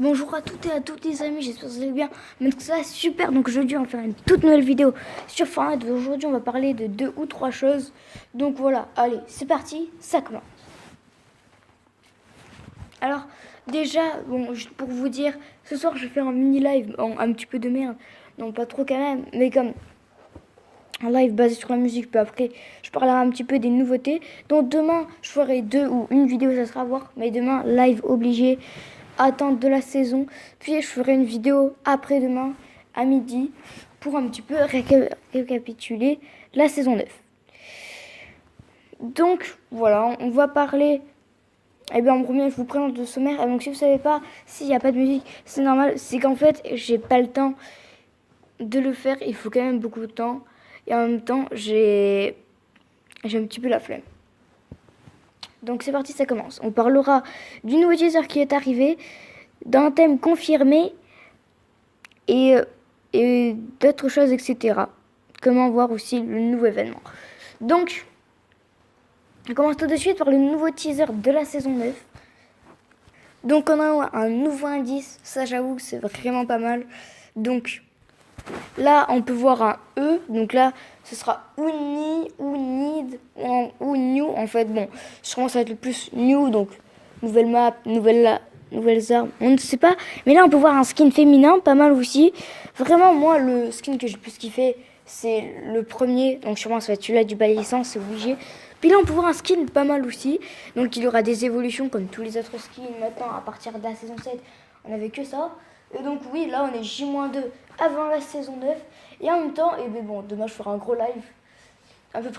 Bonjour à toutes et à tous les amis, j'espère que vous allez bien. Mais ça va super, donc aujourd'hui on va faire une toute nouvelle vidéo sur Fortnite. Aujourd'hui on va parler de 2 ou 3 choses. Donc voilà, allez, c'est parti, ça commence. Alors déjà, bon, juste pour vous dire, ce soir je vais faire un mini live, un petit peu de merde. Non, pas trop quand même, mais comme un live basé sur la musique. Puis après, je parlerai un petit peu des nouveautés. Donc demain, je ferai 2 ou une vidéo, ça sera à voir. Mais demain, live obligé, attente de la saison. Puis je ferai une vidéo après-demain, à midi, pour un petit peu récapituler la saison 9. Donc voilà, on va parler. Eh bien en premier, je vous présente le sommaire. Et donc si vous ne savez pas, s'il n'y a pas de musique, c'est normal. C'est qu'en fait, j'ai pas le temps de le faire. Il faut quand même beaucoup de temps. Et en même temps, j'ai un petit peu la flemme. Donc c'est parti, ça commence. On parlera du nouveau teaser qui est arrivé, d'un thème confirmé et d'autres choses, etc. Comment voir aussi le nouveau événement. Donc, on commence tout de suite par le nouveau teaser de la saison 9. Donc on a un nouveau indice, ça j'avoue que c'est vraiment pas mal. Donc là on peut voir un E, donc là ce sera Uni, Unid ou New en fait. Bon, sûrement ça va être le plus New, donc nouvelle map, nouvelles armes, on ne sait pas. Mais là on peut voir un skin féminin, pas mal aussi. Vraiment moi le skin que j'ai le plus kiffé c'est le premier, donc sûrement ça va être celui-là du balai licence, c'est obligé. Puis là on peut voir un skin pas mal aussi, donc il y aura des évolutions comme tous les autres skins maintenant à partir de la saison 7, on n'avait que ça. Et donc oui, là on est J-2 avant la saison 9. Et en même temps, et bien bon, demain je ferai un gros live. À peu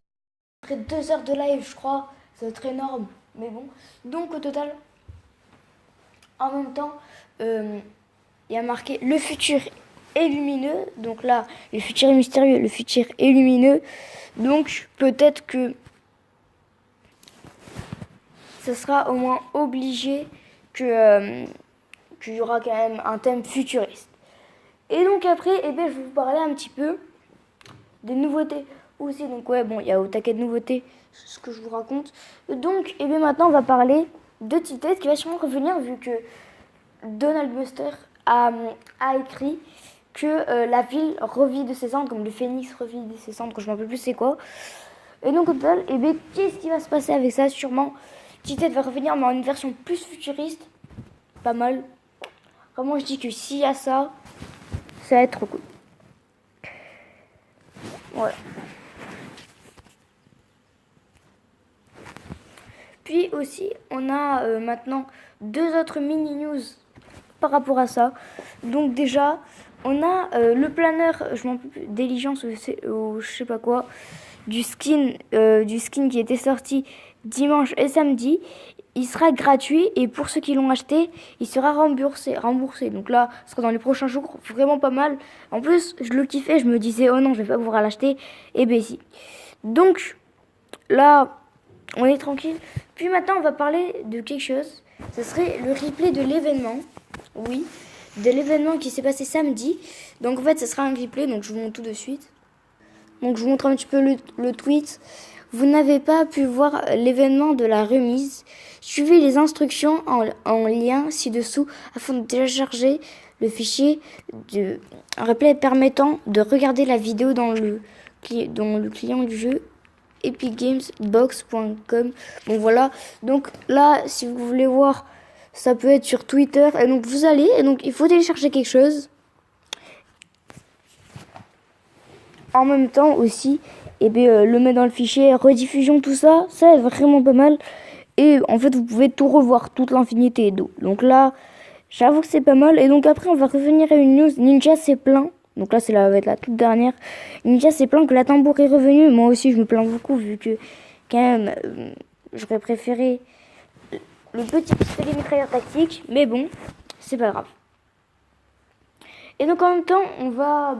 près 2 heures de live je crois. Ça va être énorme. Mais bon. Donc au total, en même temps, il y a marqué le futur est lumineux. Donc là, le futur est mystérieux, le futur est lumineux. Donc peut-être que ça sera au moins obligé que qu'il y aura quand même un thème futuriste. Et donc après, je vais vous parler un petit peu des nouveautés aussi. Donc ouais, bon, il y a au taquet de nouveautés, ce que je vous raconte. Donc, maintenant, on va parler de Tilted qui va sûrement revenir vu que Donald Buster a écrit que la ville revit de ses cendres, comme le phénix revit de ses cendres, je ne me rappelle plus c'est quoi. Et donc au total, qu'est-ce qui va se passer avec ça? Sûrement, Tilted va revenir mais en une version plus futuriste. Pas mal. Vraiment, je dis que s'il y a ça, ça va être trop cool. Voilà. Puis aussi, on a maintenant 2 autres mini-news par rapport à ça. Donc déjà, on a le planeur, je m'en peux plus, d'Eligence ou je sais pas quoi, du skin qui était sorti dimanche et samedi. Il sera gratuit et pour ceux qui l'ont acheté, il sera remboursé. Donc là, ce sera dans les prochains jours, vraiment pas mal. En plus, je le kiffais, je me disais, oh non, je vais pas pouvoir l'acheter. Et ben si. Donc là, on est tranquille. Puis maintenant, on va parler de quelque chose. Ce serait le replay de l'événement. Oui, de l'événement qui s'est passé samedi. Donc en fait, ce sera un replay, donc je vous montre tout de suite. Donc je vous montre un petit peu le tweet. Vous n'avez pas pu voir l'événement de la remise. Suivez les instructions en lien ci-dessous afin de télécharger le fichier de replay permettant de regarder la vidéo dans le client du jeu epicgamesbox.com. Bon voilà, donc là si vous voulez voir, ça peut être sur Twitter et donc vous allez et donc il faut télécharger quelque chose. En même temps aussi, le mettre dans le fichier rediffusion, tout ça, ça est vraiment pas mal. Et en fait, vous pouvez tout revoir, toute l'infinité d'eau. Donc là, j'avoue que c'est pas mal. Et donc après, on va revenir à une news. Ninja s'est plaint. Donc là, va être la toute dernière. Ninja s'est plaint que la tambour est revenue. Moi aussi, je me plains beaucoup vu que quand même, j'aurais préféré le petit pistolet mitrailleur tactique. Mais bon, c'est pas grave. Et donc en même temps, on va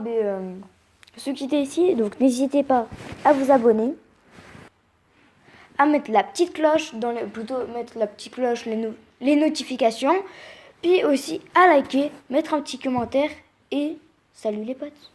se quitter ici. Donc n'hésitez pas à vous abonner, à mettre la petite cloche, mettre la petite cloche, les notifications, puis aussi à liker, mettre un petit commentaire et salut les potes.